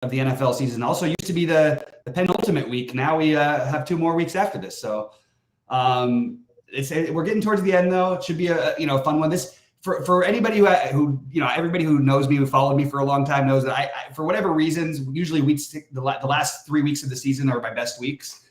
of the NFL season. Also used to be the penultimate week. Now we have 2 more weeks after this. So we're getting towards the end, though. It should be a fun one. This for anybody who everybody who knows me, who followed me for a long time, knows that I for whatever reasons, usually the last 3 weeks of the season are my best weeks.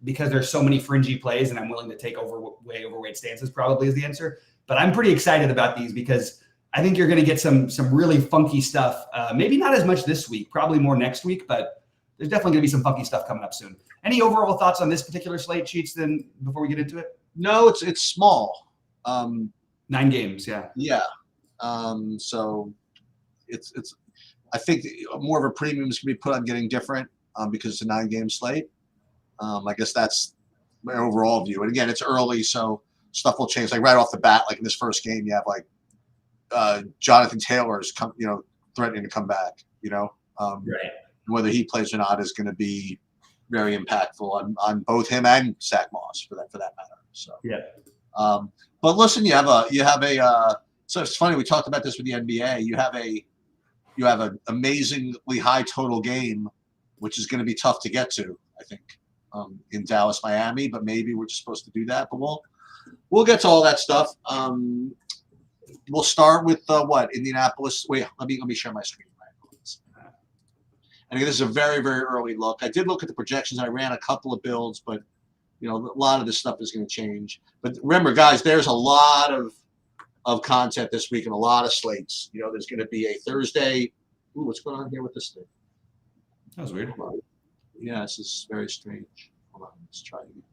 Because there's so many fringy plays and I'm willing to take way overweight stances probably is the answer. But I'm pretty excited about these because I think you're going to get some really funky stuff. Maybe not as much this week, probably more next week, but there's definitely going to be some funky stuff coming up soon. Any overall thoughts on this particular slate, Cheats, then before we get into it? No, it's small. 9 games, yeah. Yeah. So it's I think more of a premium is going to be put on getting different because it's a 9-game slate. I guess that's my overall view. And again, it's early, so stuff will change. Like right off the bat, like in this first game, you have like Jonathan Taylor's threatening to come back. Right. Whether he plays or not is going to be very impactful on both him and Zach Moss for that matter. So yeah. But listen, you have a. So it's funny we talked about this with the NBA. You have an amazingly high total game, which is going to be tough to get to, I think. In Dallas, Miami, but maybe we're just supposed to do that. But we'll get to all that stuff. We'll start with Indianapolis. Wait, let me share my screen. And again, this is a very, very early look. I did look at the projections. I ran a couple of builds, but a lot of this stuff is going to change. But remember, guys, there's a lot of content this week and a lot of slates. There's going to be a Thursday. Ooh, what's going on here with this thing? That was weird. Yeah, this is very strange. Hold on, let's try it again.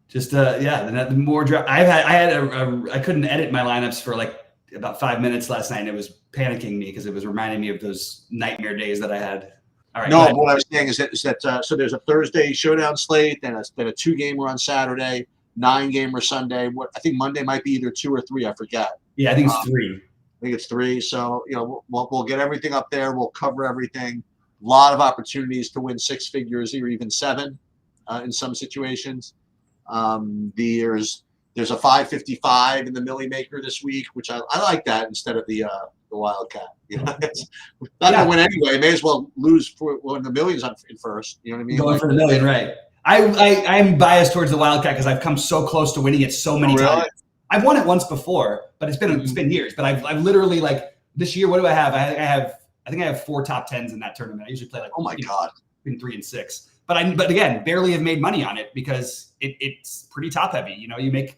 Just the more draft. I couldn't edit my lineups for like about 5 minutes last night. And it was panicking me because it was reminding me of those nightmare days that I had. All right. No, but what I was saying is that so there's a Thursday showdown slate, then a 2-gamer on Saturday, 9-gamer Sunday. I think Monday might be either 2 or 3. I forget. Yeah, I think it's 3. I think it's 3. So we'll get everything up there. We'll cover everything. A lot of opportunities to win 6 figures or even 7 in some situations. There's a 555 in the Millie Maker this week, which I like that instead of the Wildcat. It's not going to win anyway. May as well lose in the millions in first. You know what I mean? Going for the million, right? I'm biased towards the Wildcat because I've come so close to winning it so many times. I've won it once before, but it's been years. But I've literally this year. What do I have? I think I have 4 top 10s in that tournament. I usually play God, between 3 and 6. But again, barely have made money on it because it's pretty top heavy. You make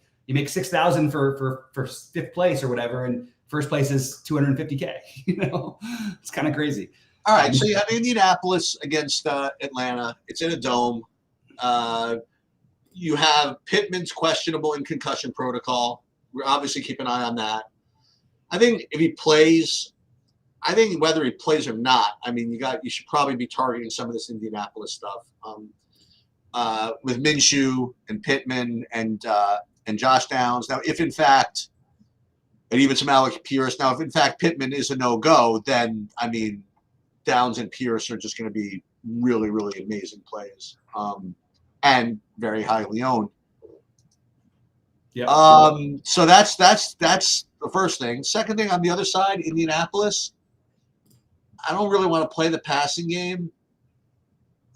6,000 for 5th place or whatever, and first place is 250K. It's kind of crazy. All right, so you have Indianapolis against Atlanta. It's in a dome. You have Pittman's questionable in concussion protocol. We're obviously keep an eye on that. I think if he plays. I think whether he plays or not, I mean, you should probably be targeting some of this Indianapolis stuff with Minshew and Pittman and Josh Downs. Now, if in fact, and even some Alec Pierce. Now, if in fact Pittman is a no-go, then I mean, Downs and Pierce are just going to be really, really amazing plays and very highly owned. Yeah. So that's the first thing. Second thing, on the other side, Indianapolis. I don't really want to play the passing game.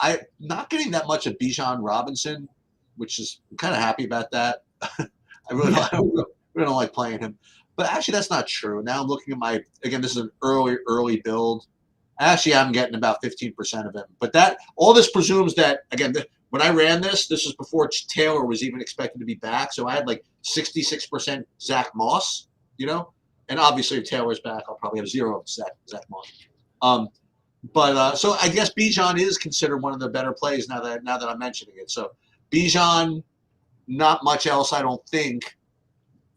I'm not getting that much of Bijan Robinson, which is I'm kind of happy about that. I really don't like playing him. But actually, that's not true. Now I'm looking at this is an early build. Actually, I'm getting about 15% of him. But all this presumes that, again, when I ran this was before Taylor was even expected to be back. So I had 66% Zach Moss, and obviously if Taylor's back, I'll probably have 0 of Zach Moss. So I guess Bijan is considered one of the better plays now that I'm mentioning it. So Bijan, not much else, I don't think,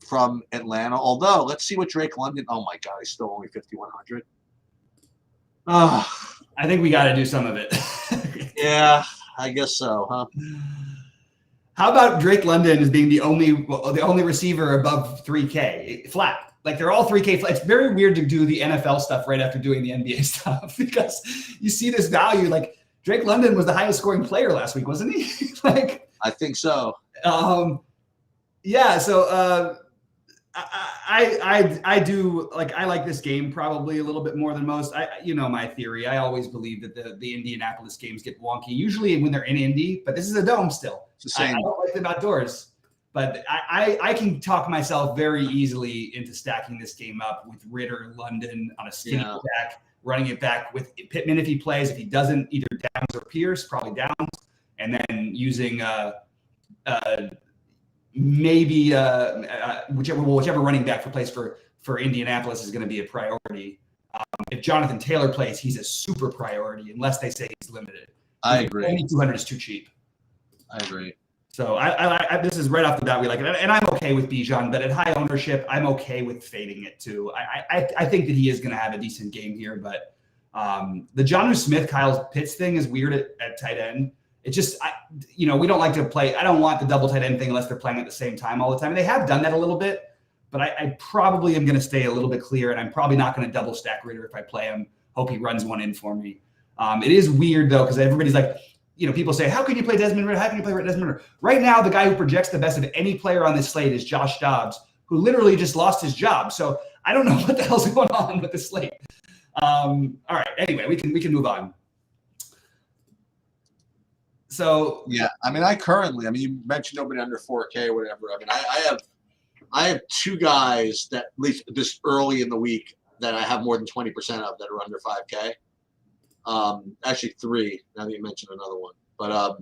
from Atlanta. Although, let's see what Drake London. Oh my God, he's still only 5,100. I think we got to do some of it. Yeah, I guess so, huh? How about Drake London as being the only receiver above 3K flat? They're all 3K flat. It's very weird to do the NFL stuff right after doing the NBA stuff because you see this value. Drake London was the highest scoring player last week, wasn't he? I think so. Yeah. So I do like I like this game probably a little bit more than most. My theory. I always believe that the Indianapolis games get wonky, usually when they're in Indy, but this is a dome still. It's the same. I don't like them outdoors, but I can talk myself very easily into stacking this game up with Ritter, London on a skinny back, running it back with Pittman if he plays. If he doesn't, either Downs or Pierce, probably Downs, and then using maybe whichever running back for place for Indianapolis is going to be a priority. If Jonathan Taylor plays, he's a super priority unless they say he's limited. I agree. 200 is too cheap. I agree. So I this is right off the bat we like it, and I'm okay with Bijan, but at high ownership, I'm okay with fading it too. I think that he is going to have a decent game here, but the Jonnu Smith Kyle Pitts thing is weird at tight end. It just, we don't like to play. I don't want the double tight end thing unless they're playing at the same time all the time. And they have done that a little bit, but I probably am going to stay a little bit clear, and I'm probably not going to double stack Ritter if I play him. Hope he runs one in for me. It is weird though, because everybody's like, people say, how can you play Desmond Ritter? How can you play Desmond Ritter? Right now, the guy who projects the best of any player on this slate is Josh Dobbs, who literally just lost his job. So I don't know what the hell's going on with the slate. All right. Anyway, we can move on. So yeah, I mean, you mentioned nobody under 4K or whatever. I mean, I have two guys that, at least this early in the week, that I have more than 20% of that are under 5K. Actually three. Now that you mentioned another one, but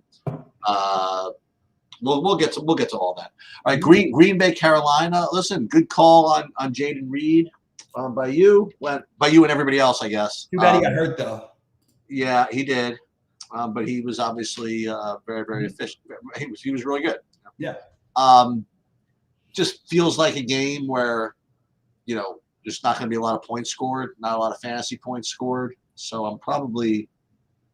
we'll get to all that. All right, Green Bay, Carolina. Listen, good call on Jaden Reed by you and everybody else, I guess. Too bad he got hurt though. Yeah, he did. But he was obviously very, very efficient. He was really good. Yeah. Just feels like a game where, there's not going to be a lot of points scored, not a lot of fantasy points scored. So I'm probably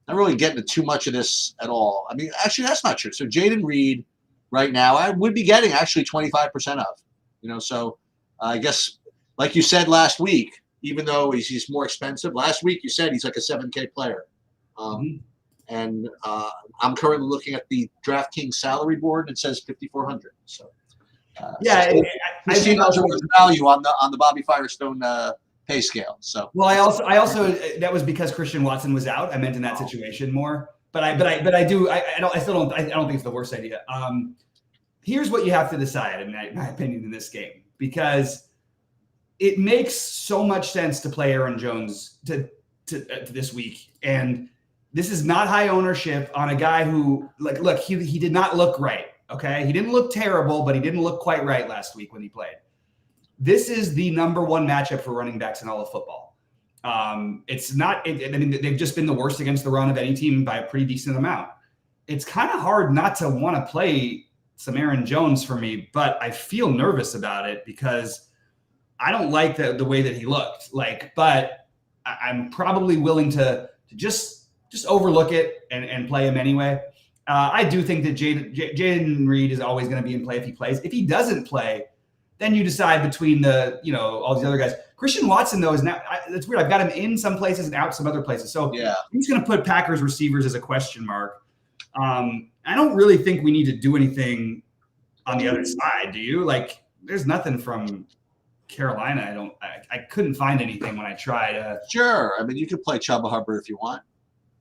not really getting to too much of this at all. I mean, actually, that's not true. So Jaden Reed right now, I would be getting actually 25% of. So I guess, like you said last week, even though he's more expensive, last week you said he's like a 7K player. And I'm currently looking at the DraftKings salary board, and it says 5,400. So I think $15 value on the Bobby Firestone pay scale. So I also that was because Christian Watson was out. I meant in that situation more, but I don't think it's the worst idea. Here's what you have to decide, in my opinion, in this game, because it makes so much sense to play Aaron Jones to this week, and this is not high ownership on a guy who, look, he did not look right. Okay, he didn't look terrible, but he didn't look quite right last week when he played. This is the number one matchup for running backs in all of football. It's not. They've just been the worst against the run of any team by a pretty decent amount. It's kind of hard not to want to play some Aaron Jones for me, but I feel nervous about it because I don't like the way that he looked. But I'm probably willing to just overlook it and play him anyway. I do think that Jaden Reed is always going to be in play if he plays. If he doesn't play, then you decide between all these other guys. Christian Watson, though, is now it's weird. I've got him in some places and out some other places. So yeah, he's going to put Packers receivers as a question mark. I don't really think we need to do anything on the other side. Do you? There's nothing from Carolina. I couldn't find anything when I tried. Sure. I mean, you could play Chuba Hubbard if you want.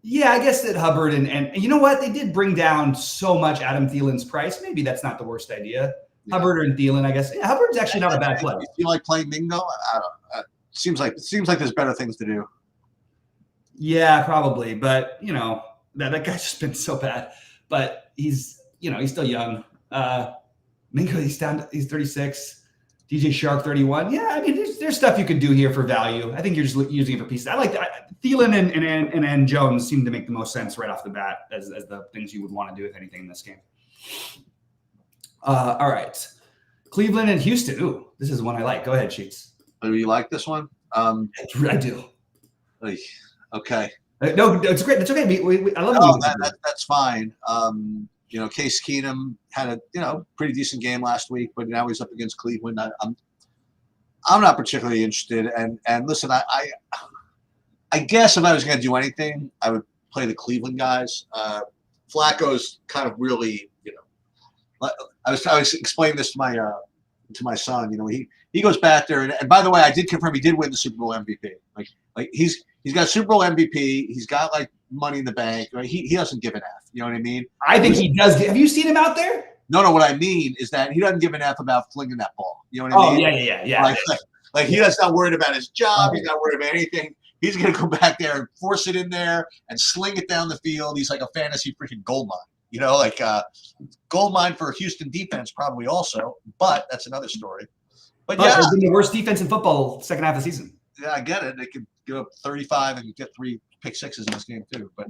Yeah, I guess that Hubbard and you know what? They did bring down so much Adam Thielen's price. Maybe that's not the worst idea. Yeah. Hubbard and Thielen, I guess. Yeah, Hubbard's actually not a bad play. You feel like playing Mingo? I don't know. Seems like there's better things to do. Yeah, probably. But that guy's just been so bad. But he's still young. Mingo, he's 36. DJ Shark 31. Yeah, I mean, there's stuff you could do here for value. I think you're just using it for pieces. I like Thielen and Jones seem to make the most sense right off the bat as the things you would want to do, if anything, in this game. All right. Cleveland and Houston. Ooh, this is one I like. Go ahead, Sheets. Do you like this one? I do. Okay. No, it's great. It's okay. I love it. That's fine. Case Keenum had a pretty decent game last week, but now he's up against Cleveland. I'm not particularly interested. And listen, I guess if I was going to do anything, I would play the Cleveland guys. Flacco's kind of really, I was explaining this to to my son. He goes back there, and by the way, I did confirm he did win the Super Bowl MVP. Like he's got Super Bowl MVP. He's got like money in the bank. Right? He doesn't give an F. You know what I mean? I think he does. Have you seen him out there? No. What I mean is that he doesn't give an F about flinging that ball. You know what I mean? Yeah. Like he's not worried about his job. He's not worried about anything. He's going to go back there and force it in there and sling it down the field. He's like a fantasy freaking gold mine. Gold mine for Houston defense probably also, but that's another story. But yeah, they've been the worst defense in football second half of the season. Yeah, I get it. They could go up 35 and get 3 pick sixes in this game too. But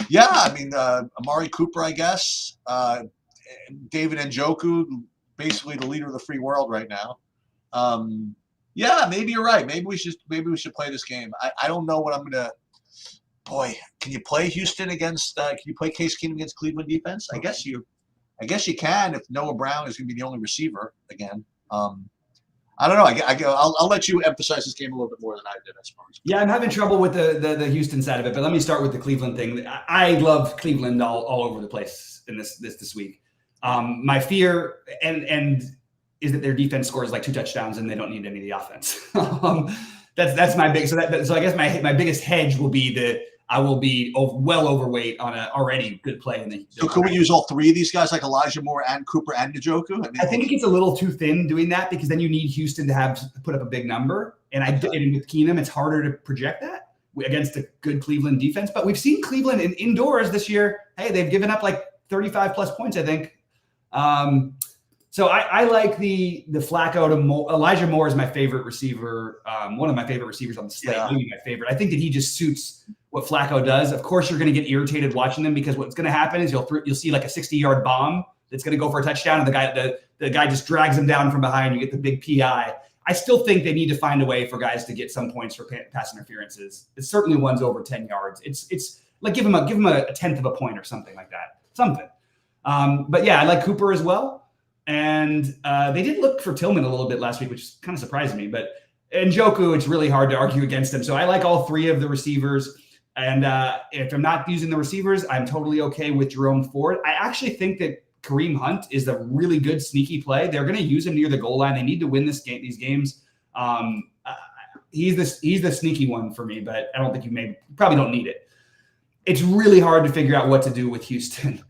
yeah, I mean, Amari Cooper, I guess, David Njoku, basically the leader of the free world right now. Yeah, maybe you're right. Maybe we should play this game. I don't know what I'm gonna. Boy, can you play Houston against? Can you play Case Keenum against Cleveland defense? I guess you can if Noah Brown is going to be the only receiver again. I don't know. I'll let you emphasize this game a little bit more than I did, I suppose. Yeah, I'm having trouble with the Houston side of it, but let me start with the Cleveland thing. I love Cleveland all over the place in this week. My fear and is that their defense scores like 2 touchdowns and they don't need any of the offense. That's my big. So I guess my biggest hedge will be that I will be well overweight on an already good play. So could we use all 3 of these guys, like Elijah Moore and Cooper and Njoku? I think it gets a little too thin doing that because then you need Houston to put up a big number. And with Keenum, it's harder to project that against a good Cleveland defense. But we've seen Cleveland indoors this year. Hey, they've given up like 35 plus points, I think. So I like the Flacco to Elijah Moore is my favorite receiver. One of my favorite receivers on the slate. Yeah. Maybe my favorite. I think that he just suits what Flacco does. Of course, you're going to get irritated watching them because what's going to happen is you'll see like a 60-yard bomb that's going to go for a touchdown, and the guy just drags him down from behind. You get the big PI. I still think they need to find a way for guys to get some points for pass interferences. It's certainly ones over 10 yards. It's like give him a tenth of a point or something like that. Something. But yeah, I like Cooper as well. And they did look for Tillman a little bit last week, which kind of surprised me. But Njoku, it's really hard to argue against him. So I like all 3 of the receivers. And if I'm not using the receivers, I'm totally okay with Jerome Ford. I actually think that Kareem Hunt is a really good sneaky play. They're going to use him near the goal line. They need to win these games. He's the sneaky one for me, but I don't think you probably don't need it. It's really hard to figure out what to do with Houston.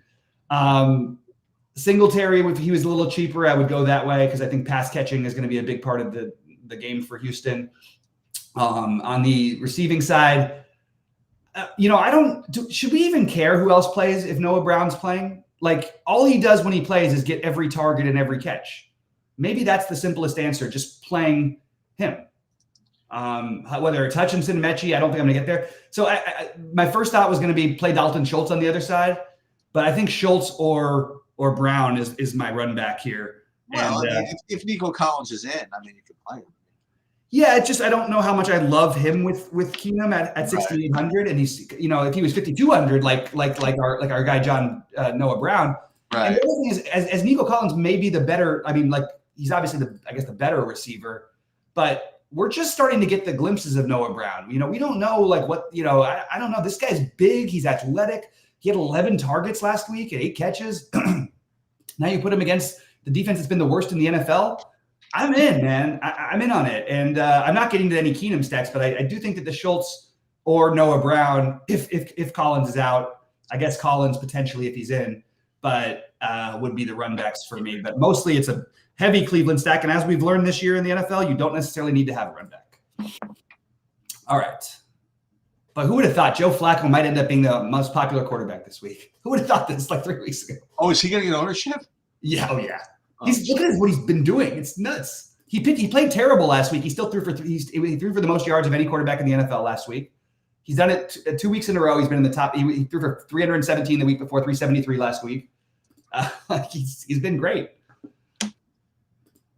Singletary, if he was a little cheaper, I would go that way because I think pass catching is going to be a big part of the game for Houston. On the receiving side, should we even care who else plays if Noah Brown's playing? Like all he does when he plays is get every target and every catch. Maybe that's the simplest answer, just playing him. Whether it's Hutchinson, Mechie, I don't think I'm going to get there. So my first thought was going to be play Dalton Schultz on the other side, but I think Schultz or Brown is my run back here. Well, and, if Nico Collins is in, you can play him. Yeah, it's just I don't know how much I love him with Keenum at 6,800, and he's if he was 5,200 like our guy John Noah Brown. Right. And the other thing is, as Nico Collins may be the better. He's obviously the better receiver, but we're just starting to get the glimpses of Noah Brown. We don't know what I don't know. This guy's big. He's athletic. He had 11 targets last week and 8 catches. Now you put him against the defense that's been the worst in the NFL. I'm in, man. I'm in on it. And I'm not getting to any Keenum stacks, but I do think that the Schultz or Noah Brown, if Collins is out, I guess Collins potentially if he's in, but would be the run backs for me. But mostly it's a heavy Cleveland stack. And as we've learned this year in the NFL, you don't necessarily need to have a run back. All right. But who would have thought Joe Flacco might end up being the most popular quarterback this week? Who would have thought this like 3 weeks ago? Oh, is he going to get ownership? Yeah. Oh, yeah. Look at what he's been doing. It's nuts. He played terrible last week. He still threw he threw for the most yards of any quarterback in the NFL last week. He's done it 2 weeks in a row. He's been in the top. He threw for 317 the week before, 373 last week. He's been great.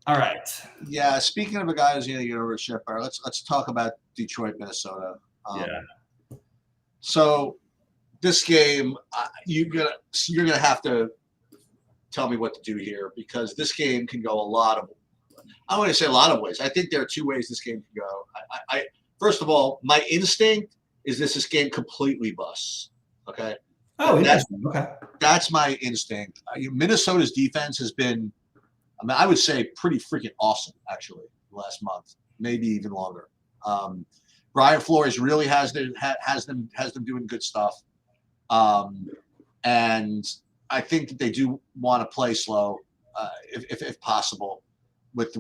All right. Yeah. Speaking of a guy who's going to get ownership, let's talk about Detroit, Minnesota. So this game, you're gonna have to tell me what to do here because this game can go I want to say a lot of ways. I think there are 2 ways this game can go. I first of all, my instinct is this game completely busts. Okay. Oh, interesting. Okay. That's my instinct. Minnesota's defense has been I mean, I would say pretty freaking awesome, actually, last month, maybe even longer. Brian Flores really has them doing good stuff. And I think that they do want to play slow, if possible. With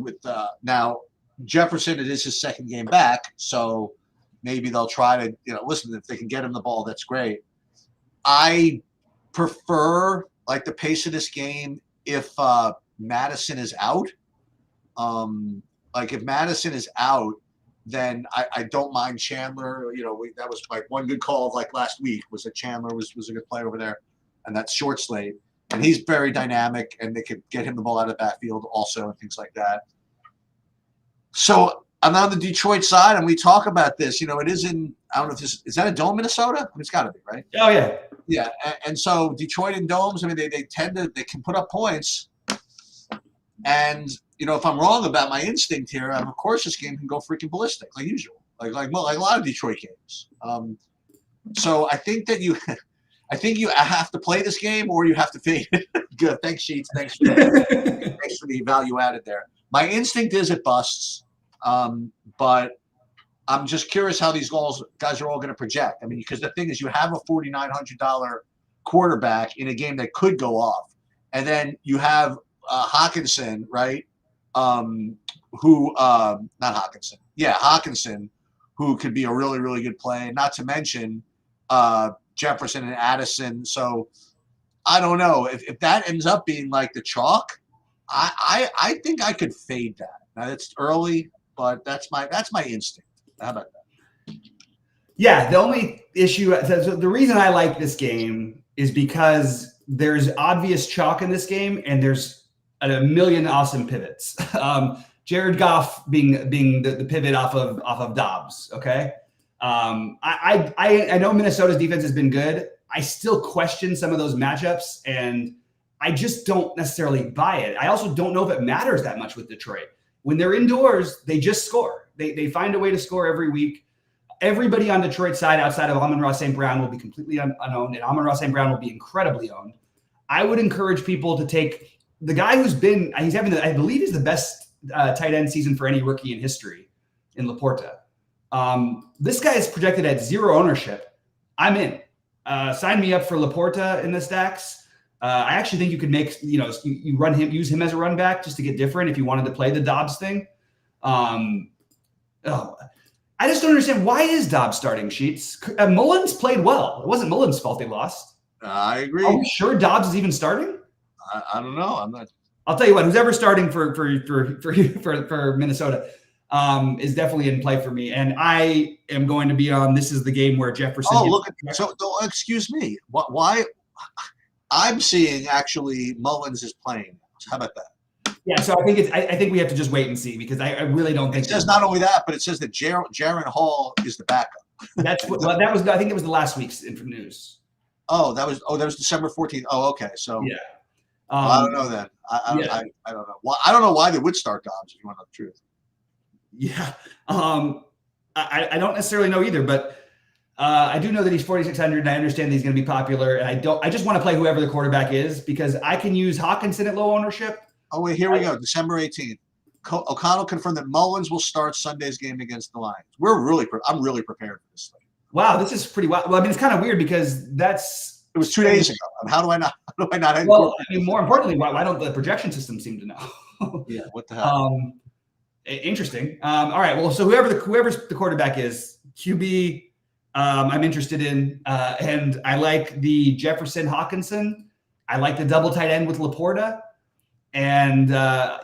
now Jefferson, it is his second game back, so maybe they'll try to listen, if they can get him the ball, that's great. I prefer like the pace of this game if Madison is out. Like if Madison is out, then I don't mind Chandler. That was like one good call of like last week was that Chandler was a good player over there, and that's short Slate. And he's very dynamic, and they could get him the ball out of the backfield also and things like that. So I'm on the Detroit side, and we talk about this. It is in, I don't know if this is that a dome, Minnesota? I mean, it's got to be, right? Oh, yeah. Yeah. And so Detroit in domes, I mean, they can put up points. And, if I'm wrong about my instinct here, of course this game can go freaking ballistic, like usual, like a lot of Detroit games. So I think that you have to play this game or you have to fade it. Good. Thanks, Sheets. Thanks for the value added there. My instinct is it busts, but I'm just curious how these guys are all going to project. I mean, because the thing is, you have a $4,900 quarterback in a game that could go off, and then you have Hawkinson, right? Hawkinson, who could be a really, really good play. Not to mention Jefferson and Addison. So I don't know if that ends up being like the chalk. I think I could fade that. Now it's early, but that's my instinct. How about that? Yeah, the only issue, the reason I like this game is because there's obvious chalk in this game, and there's a million awesome pivots. Jared Goff being the pivot off of Dobbs. Okay, I know Minnesota's defense has been good. I still question some of those matchups, and I just don't necessarily buy it. I also don't know if it matters that much with Detroit. When they're indoors, they just score. They find a way to score every week. Everybody on Detroit's side outside of Amon-Ra St. Brown will be completely unowned, and Amon-Ra St. Brown will be incredibly owned. I would encourage people to take the guy I believe he's the best tight end season for any rookie in history in Laporta. This guy is projected at 0 ownership. I'm in. Sign me up for Laporta in the stacks. I actually think you could make, you run him, use him as a run back just to get different if you wanted to play the Dobbs thing. I just don't understand, why is Dobbs starting, Sheets? Mullins played well. It wasn't Mullins' fault they lost. I agree. Are we sure Dobbs is even starting? I don't know. I'm not. I'll tell you what. Who's ever starting for Minnesota is definitely in play for me, and I am going to be on. This is the game where Jefferson. Oh, look! Excuse me. Why? I'm seeing actually Mullins is playing. How about that? Yeah. So I think we have to just wait and see, because I really don't think it says not only that, but it says that Jaron Hall is the backup. That was. I think it was the last week's news. Oh, that was December 14th. Oh, okay. So yeah. I don't know then. I don't know. Well, I don't know why they would start Dobbs, if you want to know the truth. Yeah. I don't necessarily know either, but I do know that he's 4,600, and I understand that he's going to be popular. And I just want to play whoever the quarterback is, because I can use Hawkinson at low ownership. Oh, wait, here we go. December 18th. O'Connell confirmed that Mullins will start Sunday's game against the Lions. I'm really prepared for this thing. Wow, this is pretty wild. Well, I mean, it's kind of weird because it was 2 days ago. And how do I not? Well, I mean, more importantly, why don't the projection system seem to know? Yeah, what the hell? Interesting. All right. Well, so whoever's the quarterback is, QB, I'm interested in, and I like the Jefferson Hawkinson. I like the double tight end with Laporta, and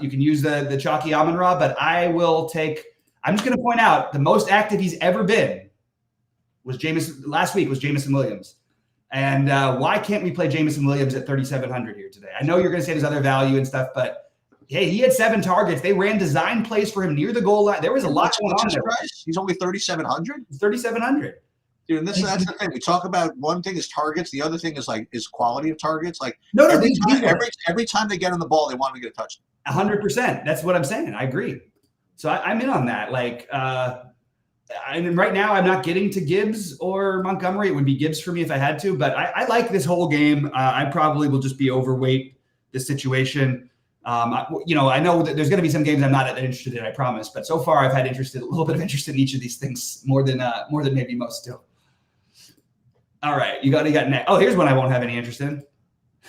you can use the chalky Amon-Ra. But I'm just going to point out the most active he's ever been last week was Jameson Williams. And why can't we play Jameson Williams at 3,700 here today? I know you're going to say there's other value and stuff, but hey, he had 7 targets. They ran design plays for him near the goal line. There was a lot going on there. He's only 3,700? 3,700. Dude, and that's the thing. We talk about one thing is targets. The other thing is quality of targets. Like every time they get on the ball, they want to get a touchdown. 100%. That's what I'm saying. I agree. So I'm in on that. And right now, I'm not getting to Gibbs or Montgomery. It would be Gibbs for me if I had to, but I like this whole game. I probably will just be overweight this situation. I know that there's going to be some games I'm not that interested in, I promise. But so far, I've had a little bit of interest in each of these things more than maybe most do. All right, you got next. Oh, here's one I won't have any interest in.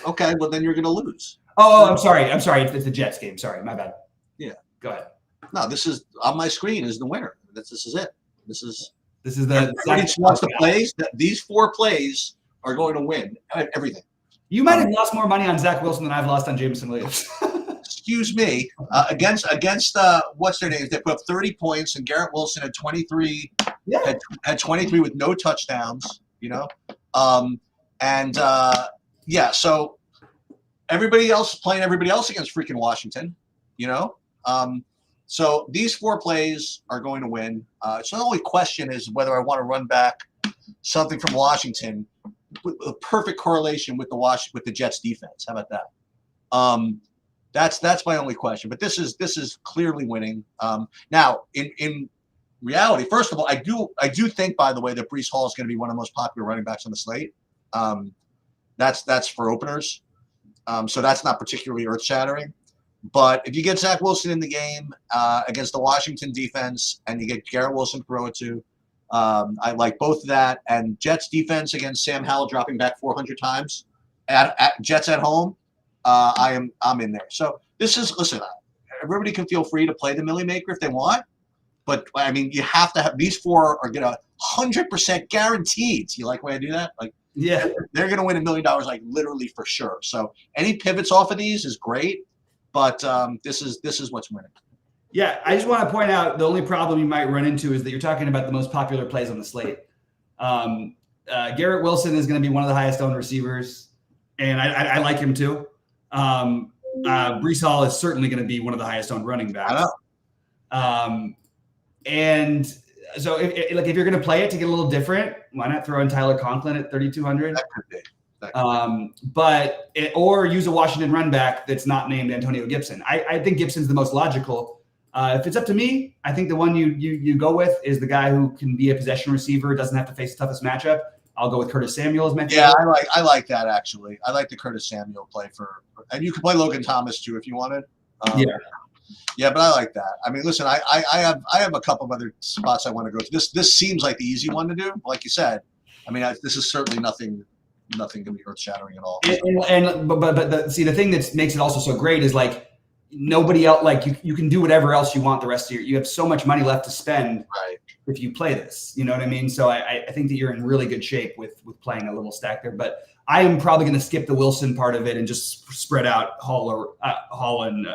Okay, well then you're going to lose. Oh, I'm sorry. It's the Jets game. Sorry, my bad. Yeah, go ahead. No, this is on my screen is the winner. This is it. This is the wants the plays. These 4 plays are going to win everything. You might have lost more money on Zach Wilson than I've lost on Jameson Williams. Excuse me. Against what's their names? They put up 30 points, and Garrett Wilson had 23. Yeah. Had 23 with no touchdowns. So everybody else playing everybody else against freaking Washington. So these 4 plays are going to win. So the only question is whether I want to run back something from Washington with a perfect correlation with the Jets defense. How about that? That's my only question. But this is clearly winning. Now in reality, first of all, I do think, by the way, that Breece Hall is going to be one of the most popular running backs on the slate. That's for openers. So that's not particularly earth-shattering. But if you get Zach Wilson in the game against the Washington defense and you get Garrett Wilson to throw it to, I like both of that. And Jets defense against Sam Howell dropping back 400 times at Jets at home, I'm in there. So listen, everybody can feel free to play the Millie Maker if they want. But, I mean, you have to have – these 4 are going to 100% guaranteed. You like the way I do that? Yeah. They're going to win $1 million, literally for sure. So any pivots off of these is great. But this is what's winning. Yeah, I just want to point out the only problem you might run into is that you're talking about the most popular plays on the slate. Garrett Wilson is going to be one of the highest owned receivers, and I like him too. Breece Hall is certainly going to be one of the highest owned running backs. I know. And so if you're going to play it to get a little different, why not throw in Tyler Conklin at 3,200? That could be. Or use a Washington run back that's not named Antonio Gibson. I think Gibson's the most logical. If it's up to me, I think the one you go with is the guy who can be a possession receiver, doesn't have to face the toughest matchup. I'll go with Curtis Samuel as mentioned. Yeah, I like that actually. I like the Curtis Samuel play and you could play Logan Thomas too if you wanted. Yeah, but I like that. I mean, listen, I have a couple of other spots I want to go to. This seems like the easy one to do. Like you said, I mean, this is certainly nothing going to be earth-shattering at all. But the thing that makes it also so great is nobody else, you can do whatever else you want the rest of you have so much money left to spend if you play this, you know what I mean? So I think that you're in really good shape with playing a little stack there, but I am probably going to skip the Wilson part of it and just spread out Hall and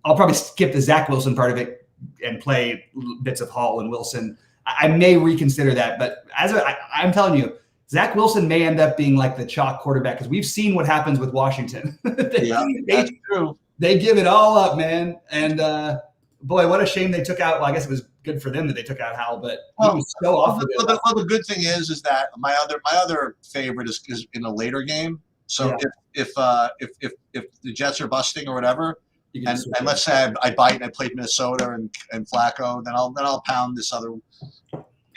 I'll probably skip the Zach Wilson part of it and play bits of Hall and Wilson. I may reconsider that, but I'm telling you, Zach Wilson may end up being like the chalk quarterback because we've seen what happens with Washington. That's true. They give it all up, man. And boy, what a shame they took out. Well, I guess it was good for them that they took out Hal, but he was so off of it. Well, the good thing is that my other favorite is in a later game. So if the Jets are busting or whatever, and let's say I bite and I played Minnesota and Flacco, then I'll pound this other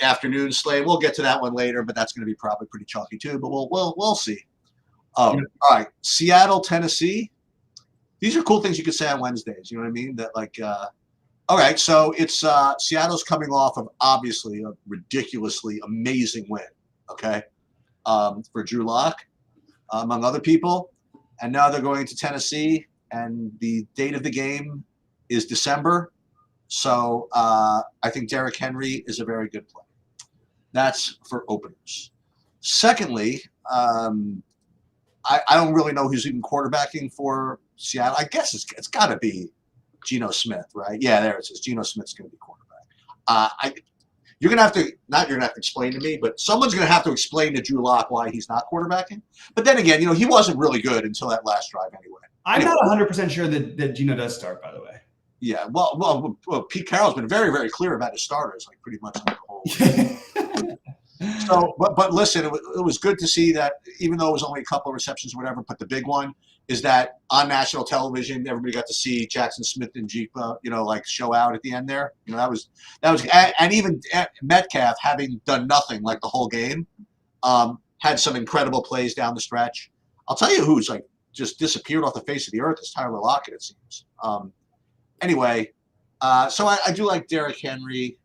afternoon slate. We'll get to that one later, but that's going to be probably pretty chalky too. But we'll see. All right, Seattle, Tennessee. These are cool things you could say on Wednesdays. You know what I mean? That all right. So it's Seattle's coming off of obviously a ridiculously amazing win. Okay, for Drew Lock, among other people, and now they're going to Tennessee, and the date of the game is December. So I think Derrick Henry is a very good play. That's for openers. Secondly, I don't really know who's even quarterbacking for Seattle. I guess it's got to be Geno Smith, right? Yeah, there it says Geno Smith's going to be quarterback. You're going to have to explain to me, but someone's going to have to explain to Drew Lock why he's not quarterbacking. But then again, he wasn't really good until that last drive anyway. I'm not 100% sure that Geno does start, by the way. Yeah, well, Pete Carroll's been very, very clear about his starters, pretty much the whole. So, but listen, it was good to see that, even though it was only a couple of receptions or whatever. But the big one is that on national television, everybody got to see Jackson Smith and Jeepa, show out at the end there. That was, and even Metcalf, having done nothing the whole game, had some incredible plays down the stretch. I'll tell you who's just disappeared off the face of the earth is Tyler Lockett, it seems. Anyway, so I do like Derrick Henry.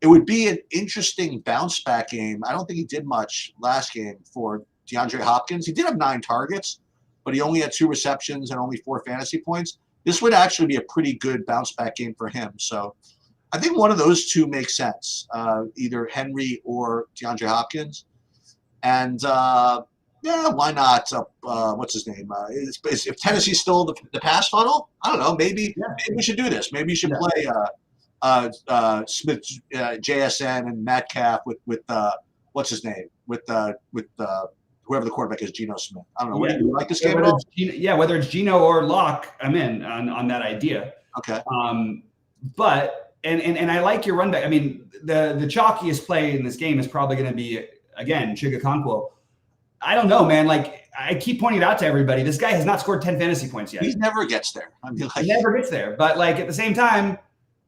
It would be an interesting bounce back game. I don't think he did much last game for DeAndre Hopkins. He did have 9 targets, but he only had 2 receptions and only 4 fantasy points. This would actually be a pretty good bounce back game for him. So I think one of those two makes sense, either Henry or DeAndre Hopkins. And yeah, why not? What's his name? If Tennessee's still the pass funnel, I don't know. Maybe we should do this. Maybe you should play Smith, JSN, and Metcalf with what's his name? With whoever the quarterback is, Geno Smith. I don't know. What do you like this game at all? Whether it's Geno or Locke, I'm in on that idea. Okay. But I like your run back. I mean, the chalkiest play in this game is probably going to be again Chig Okonkwo. I don't know, man. Like I keep pointing it out to everybody, this guy has not scored 10 fantasy points yet. He never gets there. I mean, he never gets there. But like at the same time,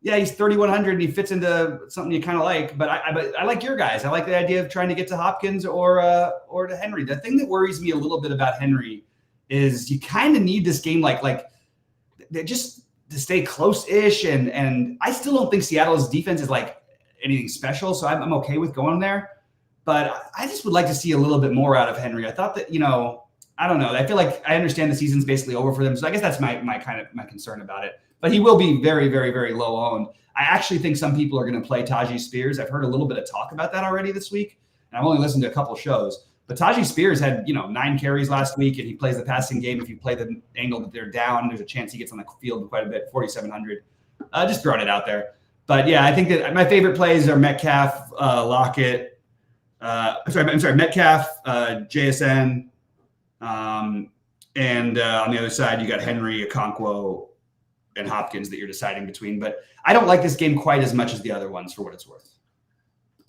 yeah, he's 3,100 and he fits into something you kind of like. But I like your guys. I like the idea of trying to get to Hopkins or to Henry. The thing that worries me a little bit about Henry is you kind of need this game like just to stay close-ish. And I still don't think Seattle's defense is like anything special. So I'm okay with going there. But I just would like to see a little bit more out of Henry. I thought that, I don't know. I feel like I understand the season's basically over for them. So I guess that's my concern about it. But he will be very, very, very low owned. I actually think some people are going to play Tajee Spears. I've heard a little bit of talk about that already this week. And I've only listened to a couple shows. But Tajee Spears had, 9 carries last week, and he plays the passing game. If you play the angle that they're down, there's a chance he gets on the field quite a bit, 4,700. Just throwing it out there. But yeah, I think that my favorite plays are Metcalf, Lockett. I'm sorry, Metcalf, JSN, and on the other side, you got Henry, Okonkwo, and Hopkins that you're deciding between. But I don't like this game quite as much as the other ones for what it's worth.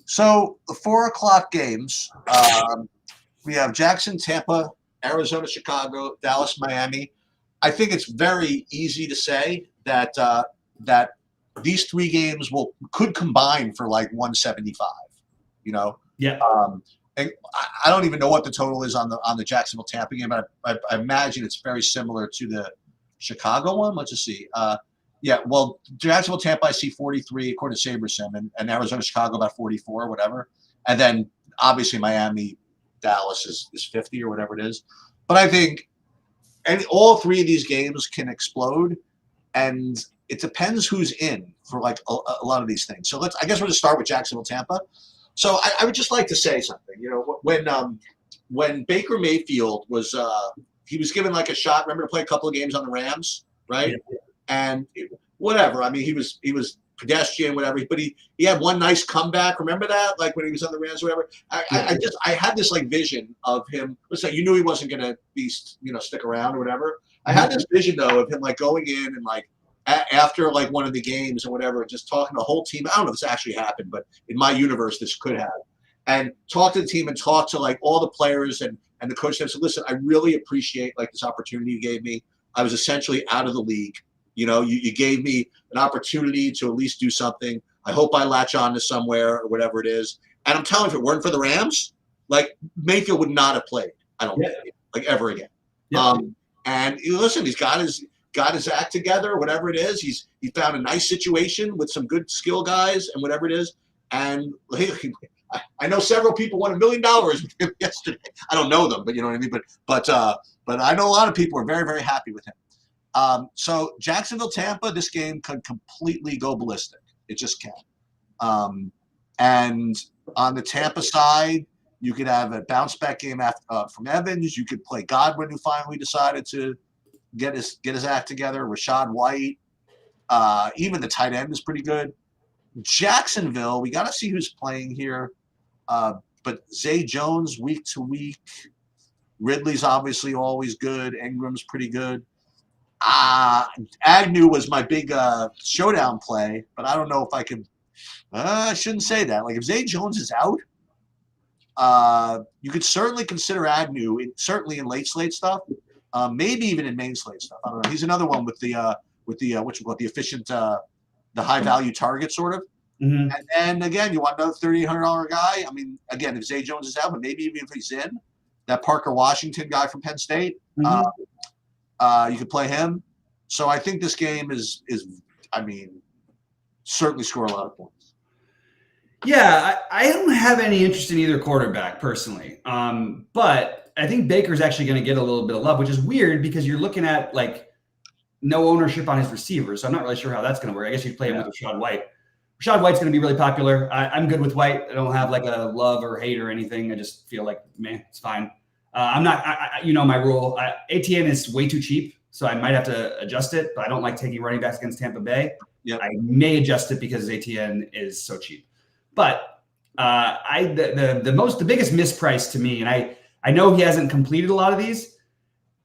So the 4:00 games, we have Jackson, Tampa, Arizona, Chicago, Dallas, Miami. I think it's very easy to say that that these 3 games could combine for like 175. Yeah. And I don't even know what the total is on the Jacksonville Tampa game, but I imagine it's very similar to the Chicago one. Let's just see. Well, Jacksonville Tampa I see 43 according to SaberSim, and Arizona Chicago about 44 or whatever, and then obviously Miami Dallas is 50 or whatever it is. But I think all 3 of these games can explode, and it depends who's in for like a lot of these things. So I guess we'll just start with Jacksonville Tampa. So I would just like to say something. When Baker Mayfield was he was given like a shot. Remember to play a couple of games on the Rams, right? Yeah. And whatever. I mean, he was pedestrian, whatever. But he had one nice comeback. Remember that? Like when he was on the Rams, or whatever. I had this like vision of him. Listen, you knew he wasn't going to be stick around or whatever. I had this vision though of him like going in and like. After like one of the games or whatever, just talking to the whole team. I don't know if this actually happened, but in my universe, this could have. And talk to the team and talk to like all the players and the coach. And said, listen, I really appreciate like this opportunity you gave me. I was essentially out of the league. You gave me an opportunity to at least do something. I hope I latch on to somewhere or whatever it is. And I'm telling you, if it weren't for the Rams, like Mayfield would not have played. I don't think, like ever again. Yeah. And listen, he's got his act together, whatever it is. He found a nice situation with some good skill guys and whatever it is. And I know several people won $1 million with him yesterday. I don't know them, but you know what I mean. But I know a lot of people are very, very happy with him. So Jacksonville, Tampa, this game could completely go ballistic. It just can. And on the Tampa side, you could have a bounce back game from Evans. You could play Godwin, who finally decided to get his act together. Rashad White, even the tight end is pretty good. Jacksonville, we got to see who's playing here. But Zay Jones week to week. Ridley's obviously always good. Ingram's pretty good. Agnew was my big showdown play, but I don't know if I can. I shouldn't say that. Like if Zay Jones is out, you could certainly consider Agnew, certainly in late slate stuff. Maybe even in main slate stuff. I don't know. He's another one with the what you call it, the efficient, the high value target sort of. Mm-hmm. And again, you want another $3,800 guy. I mean, again, if Zay Jones is out, but maybe even if he's in, that Parker Washington guy from Penn State. You could play him. So I think this game is I mean, certainly score a lot of points. Yeah, I don't have any interest in either quarterback personally. But I think Baker's actually going to get a little bit of love, which is weird because you're looking at like no ownership on his receivers. So I'm not really sure how that's going to work. I guess you'd play him with Rachaad White. Rachaad White's going to be really popular. I'm good with White. I don't have like a love or hate or anything. I just feel like, man, it's fine. I'm not, you know, my rule. ATN is way too cheap, so I might have to adjust it, but I don't like taking running backs against Tampa Bay. Yep. I may adjust it because ATN is so cheap. But the biggest misprice to me, and I know he hasn't completed a lot of these.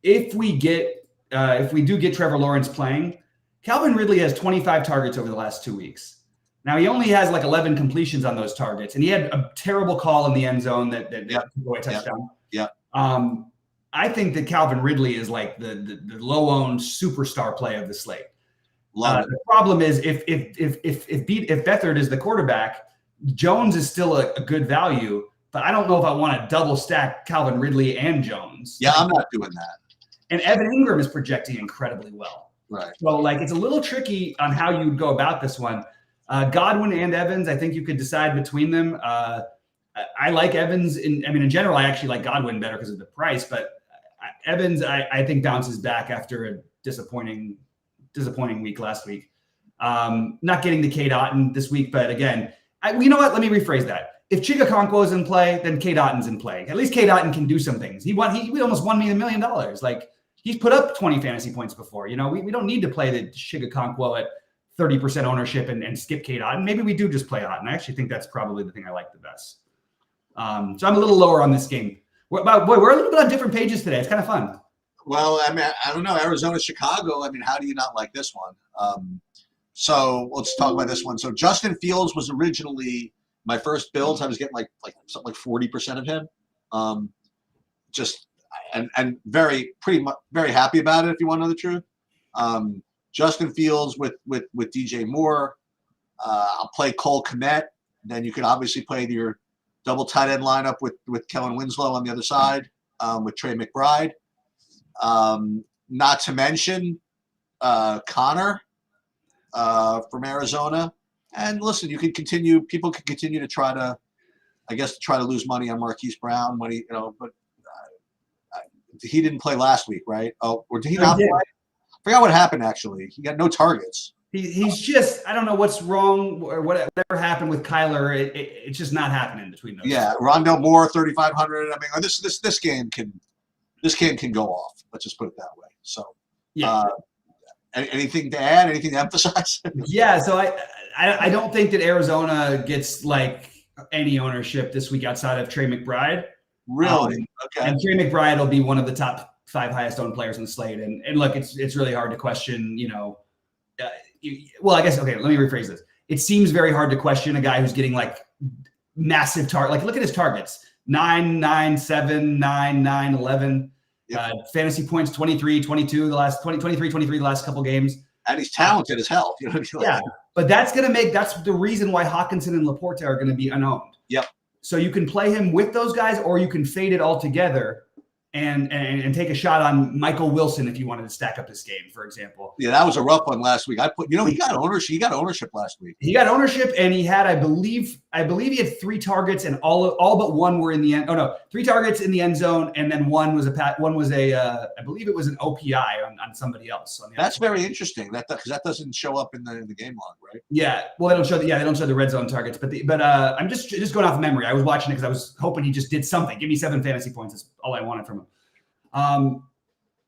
If we do get Trevor Lawrence playing, Calvin Ridley has 25 targets over the last 2 weeks. Now he only has like 11 completions on those targets, and he had a terrible call in the end zone that a touchdown. Yeah. I think that Calvin Ridley is like the low-owned superstar play of the slate. The problem is if Beathard is the quarterback, Jones is still a good value, but I don't know if I want to double stack Calvin Ridley and Jones. Yeah, I'm not doing that. And Evan Ingram is projecting incredibly well. Right. So like it's a little tricky on how you would go about this one. Godwin and Evans, I think you could decide between them. I like Evans. In general, I actually like Godwin better because of the price, but Evans, I think bounces back after a disappointing week last week. Not getting the Cade Otton this week, but again, you know what? Let me rephrase that. If Chig Okonkwo is in play, then Cade Otton's in play. At least Cade Otton can do some things. He almost won me $1 million. Like he's put up 20 fantasy points before. You know, we don't need to play the Chig Okonkwo at 30% ownership and skip Cade Otton. Maybe we do just play Otton. I actually think that's probably the thing I like the best. So I'm a little lower on this game. We're a little bit on different pages today. It's kind of fun. Well, I mean, I don't know. Arizona, Chicago. I mean, how do you not like this one? So let's talk about this one. So Justin Fields was originally my first builds. I was getting like something like 40% of him. And very happy about it. If you want to know the truth, Justin Fields with DJ Moore. I'll play Cole Kmet. Then you could obviously play your double tight end lineup with Kellen Winslow on the other side, with Trey McBride. Not to mention Connor from Arizona. And listen, people can continue to try to lose money on Marquise Brown when but he didn't play last week, right? Oh, or did he not play? I forgot what happened actually. He got no targets. He's just, I don't know what's wrong or whatever happened with Kyler. It's just not happening between those. Yeah, Rondell Moore, 3,500. I mean, this game can go off. Let's just put it that way. So, yeah. Anything to add? Anything to emphasize? Yeah. So I don't think that Arizona gets like any ownership this week outside of Trey McBride. Really? Okay. And Trey McBride will be one of the top 5 highest owned players in the slate. And look, it's really hard to question. Well, I guess okay. Let me rephrase this. It seems very hard to question a guy who's getting like massive target. Like look at his targets: 9, 9, 7, 9, 9, 11. Yep. Fantasy points 23, 22 the last 23 the last couple games. And he's talented as hell. You know what I mean? Yeah, but that's the reason why Hawkinson and Laporte are going to be unowned. Yep. So you can play him with those guys, or you can fade it all together and take a shot on Michael Wilson if you wanted to stack up this game, for example. Yeah, that was a rough one last week. He got ownership. He got ownership last week. He got ownership, and he had, I believe he had 3 targets, and all but one were in the end. Oh no, 3 targets in the end zone, and then one was I believe it was an OPI on somebody else. That's very interesting. Because that doesn't show up in the game log, right? Yeah. Well, they don't show the red zone targets, but I'm just going off memory. I was watching it because I was hoping he just did something. Give me 7 fantasy points. That's all I wanted from him.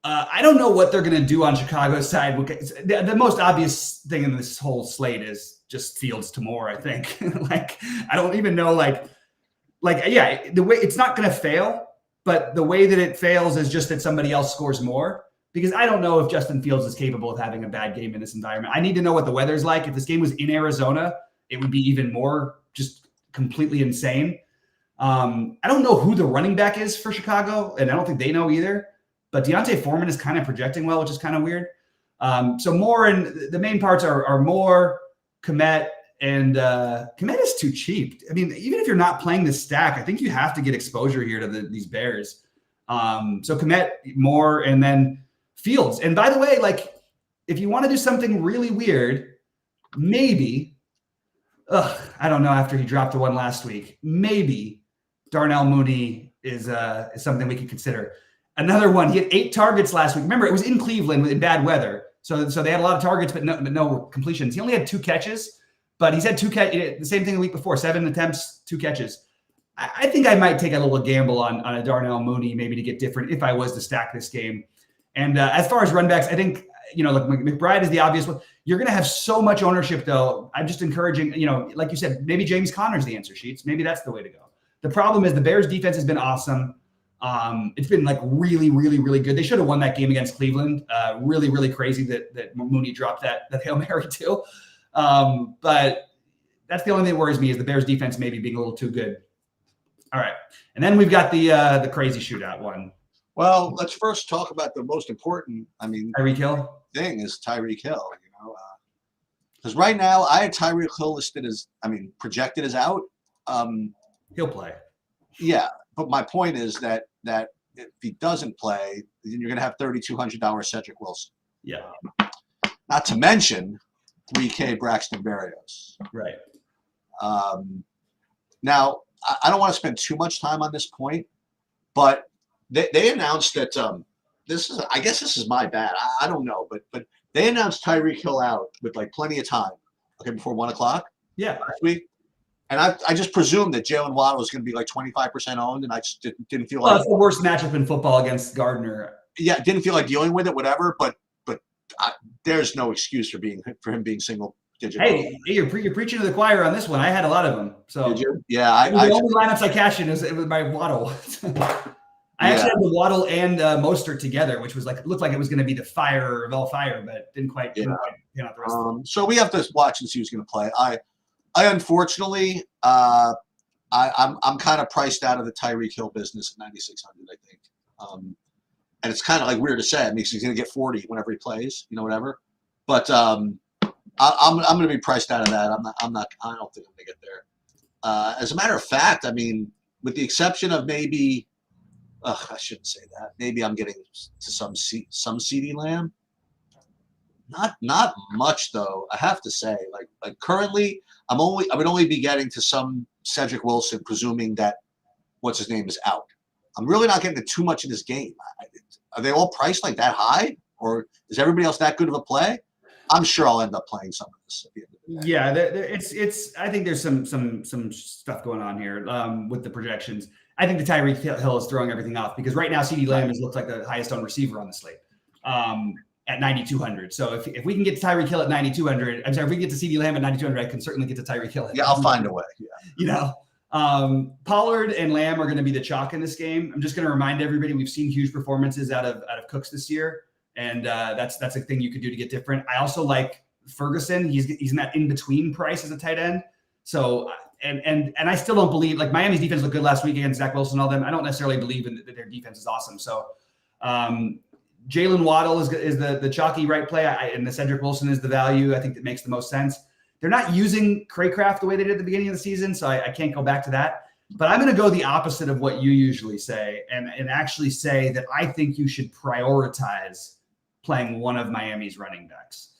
I don't know what they're going to do on Chicago's side. The most obvious thing in this whole slate is just Fields to Moore, I think. Like, I don't even know, yeah, the way it's not going to fail, but the way that it fails is just that somebody else scores more, because I don't know if Justin Fields is capable of having a bad game in this environment. I need to know what the weather's like. If this game was in Arizona, it would be even more just completely insane. I don't know who the running back is for Chicago, and I don't think they know either. But Deontay Foreman is kind of projecting well, which is kind of weird. So Moore, and the main parts are Moore, Kmet, and Kmet is too cheap. I mean, even if you're not playing this stack, I think you have to get exposure here to these Bears. So Kmet, Moore, and then Fields. And by the way, like if you want to do something really weird, maybe, I don't know, after he dropped the one last week, maybe Darnell Mooney is something we could consider. Another one, he had 8 targets last week. Remember, it was in Cleveland in bad weather. So they had a lot of targets, but no completions. He only had 2 catches, but he's had 2 catches, the same thing the week before, 7 attempts, 2 catches. I think I might take a little gamble on a Darnell Mooney maybe to get different if I was to stack this game. And as far as run backs, I think, look, McBride is the obvious one. You're going to have so much ownership, though. I'm just encouraging, like you said, maybe James Conner's the answer, Sheets. Maybe that's the way to go. The problem is the Bears defense has been awesome. It's been like really, really, really good. They should have won that game against Cleveland. Really, really crazy that Mooney dropped that Hail Mary too. But that's the only thing that worries me is the Bears defense maybe being a little too good. All right. And then we've got the crazy shootout one. Well, let's first talk about the most important, Tyreek Hill thing is Tyreek Hill, because right now I had Tyreek Hill listed as, projected as out. He'll play. Yeah. But my point is that if he doesn't play, then you're going to have $3,200 Cedric Wilson. Yeah. Not to mention $3K Braxton Berrios. Right. Now, I don't want to spend too much time on this point, but they announced that I guess this is my bad. I don't know, but they announced Tyreek Hill out with like plenty of time, before 1:00. Yeah. Last week. And I just presumed that Jalen Waddle was going to be like 25% owned, and I just didn't feel like it's the worst matchup in football against Gardner. Yeah, didn't feel like dealing with it, whatever. But there's no excuse for him being single digit. Hey, you're preaching to the choir on this one. I had a lot of them. So did you? Yeah, the only lineups I cashed in was my Waddle. I actually had the Waddle and Mostert together, which was looked like it was going to be the fire of all fire, but didn't quite. Pan out the rest of them. So we have to watch and see who's going to play. I unfortunately, I'm kind of priced out of the Tyreek Hill business at 9,600. I think, and it's kind of like weird to say. It means he's going to get 40 whenever he plays, whatever. But I'm going to be priced out of that. I'm not. I don't think I'm going to get there. As a matter of fact, with the exception of maybe, I shouldn't say that. Maybe I'm getting to some CeeDee Lamb. Not much though. I have to say, like currently, I would only be getting to some Cedric Wilson, presuming that what's his name is out. I'm really not getting to too much in this game. Are they all priced like that high, or is everybody else that good of a play? I'm sure I'll end up playing some of this at the end of the day. Yeah, it's. I think there's some stuff going on here with the projections. I think the Tyreek Hill is throwing everything off because right now CeeDee Lamb looks like the highest owned receiver on the slate. At 9,200. So if we can get to Tyreek Hill at 9,200, I'm sorry, if we can get to CeeDee Lamb at 9,200, I can certainly get to Tyreek Hill. Yeah, I'll find a way. Yeah. Pollard and Lamb are going to be the chalk in this game. I'm just going to remind everybody we've seen huge performances out of Cooks this year, and that's a thing you could do to get different. I also like Ferguson. He's in that in between price as a tight end. So and I still don't believe Miami's defense looked good last week against Zach Wilson and all them. I don't necessarily believe that their defense is awesome. So. Jalen Waddle is the chalky right play, and the Cedric Wilson is the value. I think that makes the most sense. They're not using Craycraft the way they did at the beginning of the season, so I can't go back to that. But I'm going to go the opposite of what you usually say and actually say that I think you should prioritize playing one of Miami's running backs.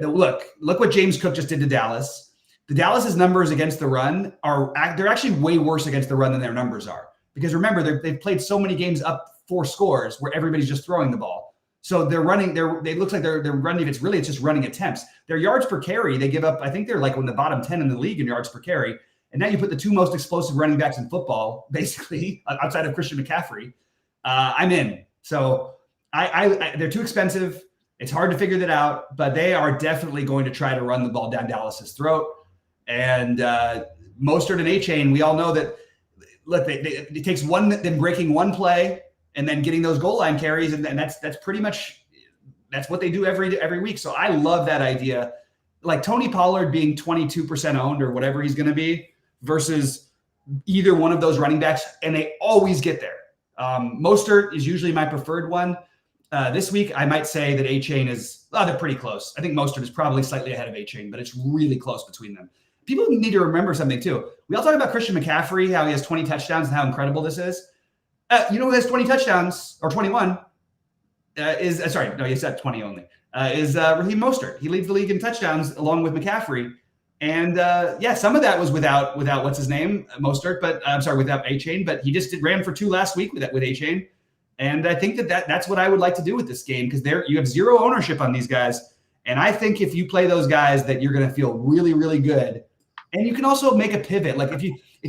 Look what James Cook just did to Dallas. The Dallas's numbers against the run they're actually way worse against the run than their numbers are. Because remember, they've played so many games up 4 scores where everybody's just throwing the ball. So they're running. They looks like they're running. It's just running attempts. Their yards per carry, they give up. I think they're like in the bottom 10 in the league in yards per carry. And now you put the 2 most explosive running backs in football, basically outside of Christian McCaffrey. I'm in. So they're too expensive. It's hard to figure that out, but they are definitely going to try to run the ball down Dallas's throat. And Mostert and A-Chain, we all know that. Look, it takes them breaking one play and then getting those goal line carries, and that's pretty much that's what they do every week. So I love that idea, like Tony Pollard being 22% owned or whatever he's going to be versus either one of those running backs, and they always get there. Mostert is usually my preferred one. This week, I might say that A-Chain they're pretty close. I think Mostert is probably slightly ahead of A-Chain, but it's really close between them. People need to remember something too. We all talk about Christian McCaffrey, how he has 20 touchdowns and how incredible this is. You know who has 20 touchdowns or 21? Sorry, no, you said 20 only. Is Raheem Mostert. He leads the league in touchdowns along with McCaffrey. And some of that was without what's his name, Mostert, but I'm sorry, without A-Chain, but he just ran for 2 last week with A-Chain. And I think that's what I would like to do with this game, because you have zero ownership on these guys. And I think if you play those guys, that you're going to feel really, really good. And you can also make a pivot. Like if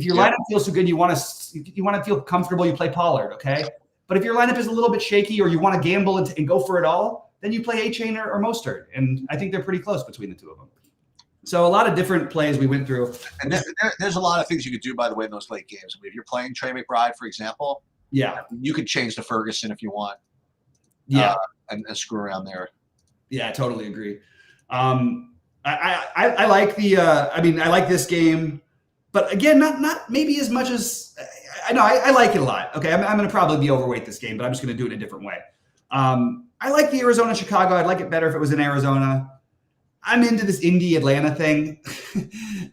your lineup feels so good, you want to feel comfortable, you play Pollard, okay? But if your lineup is a little bit shaky, or you want to gamble and go for it all, then you play A-Chain or Mostert. And I think they're pretty close between the two of them. So a lot of different plays we went through. And there's a lot of things you could do, by the way, in those late games. I mean, if you're playing Trey McBride, for example, you could change to Ferguson if you want. And screw around there. Yeah, I totally agree. I like I like this game, but again, not maybe as much as I know. I like it a lot. Okay, I'm going to probably be overweight this game, but I'm just going to do it in a different way. I like the Arizona-Chicago. I'd like it better if it was in Arizona. I'm into this Indy-Atlanta thing.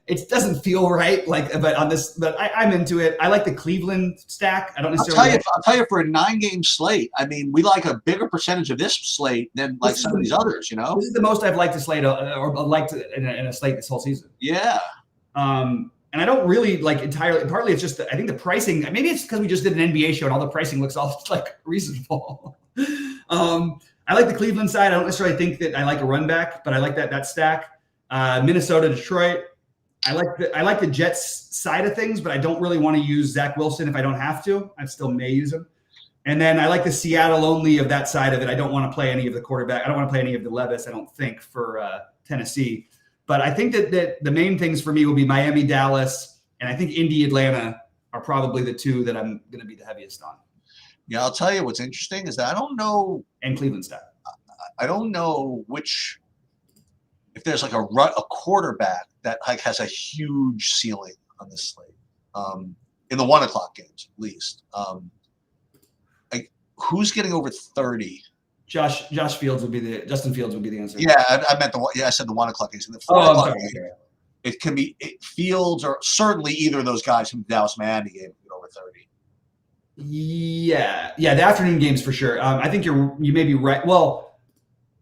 It doesn't feel right, but I'm into it. I like the Cleveland stack. I don't necessarily. I'll tell you, for a 9-game slate, I mean, we like a bigger percentage of this slate than like some of these others. You know, this is the most I've liked a slate or liked in a slate this whole season. Yeah. And I don't really like entirely. Partly, it's just I think the pricing. Maybe it's because we just did an NBA show and all the pricing looks all like reasonable. I like the Cleveland side. I don't necessarily think that I like a run back, but I like that stack. Minnesota, Detroit. I like the Jets side of things, but I don't really want to use Zach Wilson if I don't have to. I still may use him. And then I like the Seattle only of that side of it. I don't want to play any of the quarterback. I don't want to play any of the Levis, I don't think, for Tennessee. But I think that the main things for me will be Miami, Dallas, and I think Indy, Atlanta are probably the two that I'm going to be the heaviest on. Yeah, I'll tell you what's interesting is that I don't know. And Cleveland stack. I don't know if there's like a quarterback that like has a huge ceiling on this slate. In the 1:00 games, at least. Who's getting over 30? Justin Fields would be the answer. Yeah, I meant I said the 1:00 games. In the 4:00 game, it can be Fields or certainly either of those guys from the Dallas Miami game get over 30. Yeah, the afternoon games for sure. I think you may be right. Well,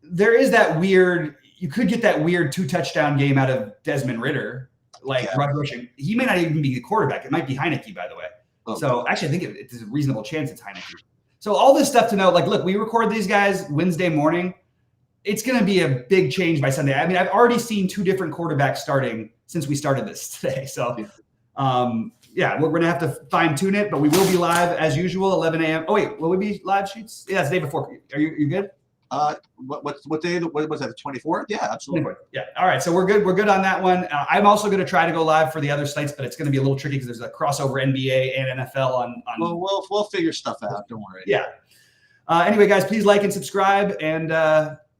there is that weird. You could get that weird 2-touchdown game out of Desmond Ridder, Rod Rushing. He may not even be the quarterback. It might be Heineke, by the way. Okay. So actually, I think it's a reasonable chance it's Heineke. So all this stuff to know. Look, we record these guys Wednesday morning. It's going to be a big change by Sunday. I mean, I've already seen 2 different quarterbacks starting since we started this today. So. Yeah. We're going to have to fine tune it, but we will be live as usual, 11 a.m. Oh, wait, will we be live, Sheets? Yeah, it's the day before. Are you good? What day? What was that? The 24th? Yeah, absolutely. Yeah. All right. So we're good. We're good on that one. I'm also going to try to go live for the other slates, but it's going to be a little tricky because there's a crossover NBA and NFL on. Well, we'll figure stuff out. Don't worry. Yeah. Anyway, guys, please like and subscribe, and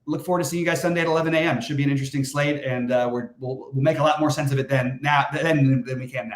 look forward to seeing you guys Sunday at 11 a.m. It should be an interesting slate, and we'll make a lot more sense of it than we can now.